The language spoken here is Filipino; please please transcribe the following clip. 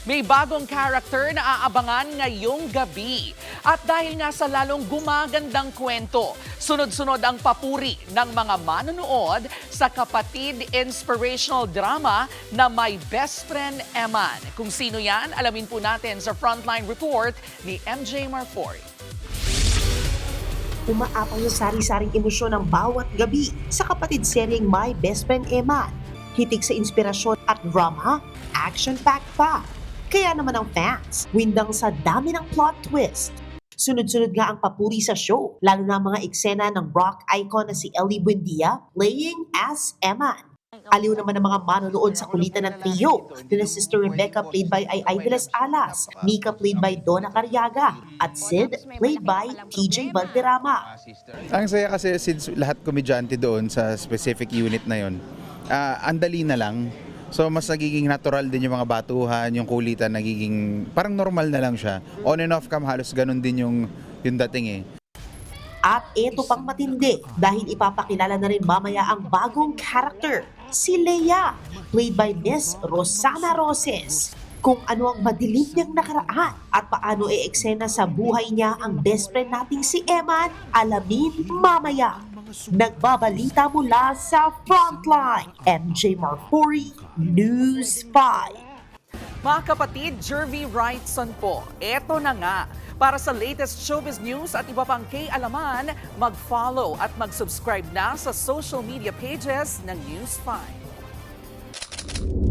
May bagong character na aabangan ngayong gabi. At dahil nga sa lalong gumagandang kwento, sunod-sunod ang papuri ng mga manonood sa kapatid inspirational drama na My Best Friend Eman. Kung sino yan, alamin po natin sa Frontline Report ni MJ Marfori. Umaapang yung sari-saring emosyon ng bawat gabi sa kapatid seryeng My Best Friend Eman. Hitik sa inspirasyon at drama, action-packed pa. Kaya naman ang fans, windang sa dami ng plot twist. Sunod-sunod nga ang papuri sa show, lalo na ang mga eksena ng rock icon na si Ellie Buendia playing as Eman. Aliw naman ang mga manonood sa kulitan ng trio, na Sister Rebecca played by Ay de las Alas, Mika played by Donna Cariaga, at Sid played by TJ Valderrama. Ang saya kasi since lahat komedyante doon sa specific unit na yon, andali na lang. So mas nagiging natural din yung mga batuhan, yung kulitan nagiging parang normal na lang siya. On and off cam halos ganun din yung dating eh. At eto pang matindi dahil ipapakilala na rin mamaya ang bagong character, si Leia, played by Miss Rosana Roses. Kung ano ang madilim niyang nakaraan at paano e-eksena sa buhay niya ang best friend nating si Eman, alamin mamaya. Nagbabalita mula sa Frontline, MJ Marfori, News 5. Mga kapatid, Jervy Wrightson po, eto na nga. Para sa latest showbiz news at iba pang kay-alaman, mag-follow at mag-subscribe na sa social media pages ng News 5.